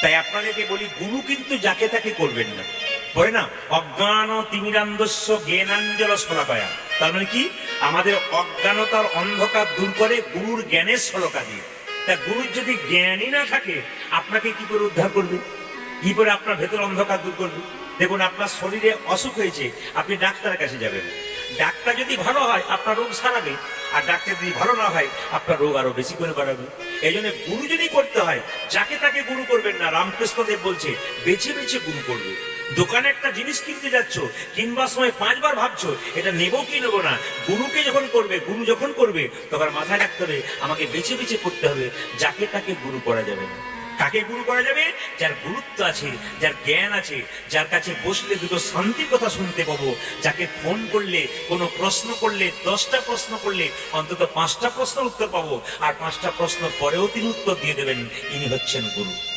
তাই আপনাদেরকে বলি, গুরু কিন্তু যাকে তাকে করবেন না। বলে না, অজ্ঞান তিমিরান্ধস্য জ্ঞানাঞ্জল শলাকায়া। তার মানে কি, আমাদের অজ্ঞানতার অন্ধকার দূর করে গুরুর জ্ঞানের শলাকা দিয়ে। তা গুরুর যদি জ্ঞানই না থাকে, আপনাকে কি করে উদ্ধার করবে, কি করে আপনার ভেতর অন্ধকার দূর করবে? দেখুন, আপনার শরীরে অসুখ হয়েছে, আপনি ডাক্তারের কাছে যাবেন। ডাক্তার যদি ভালো হয় আপনার রোগ সারাবে, আর ডাক্তার যদি ভালো না হয় আপনার রোগ আরো বেশি করে বাড়াবে। এই জন্য গুরু যদি করতে হয়, যাকে তাকে গুরু করবেন না। রামকৃষ্ণদেব বলছে, বেছে বেছে গুরু করবে। দোকানে একটা জিনিস কিনতে যাচ্ছ, কিনবার সময় 5 বার ভাবছো এটা নেবো কি নেবো না। গুরুকে যখন করবে, গুরু যখন করবে, তখন মাথায় রাখতে হবে আমাকে বেছে বেছে করতে হবে। যাকে তাকে গুরু করা যাবে না। কাকে গুরু করা যাবে? যার গুরুত্ব আছে, যার জ্ঞান আছে, যার কাছে বসলে দুটো শান্তির কথা শুনতে পাবো, যাকে ফোন করলে, কোনো প্রশ্ন করলে, 10টা প্রশ্ন করলে অন্তত 5টা প্রশ্নের উত্তর পাবো, আর 5টা প্রশ্ন পরেও তিনি উত্তর দিয়ে দেবেন। ইনি হচ্ছেন গুরু।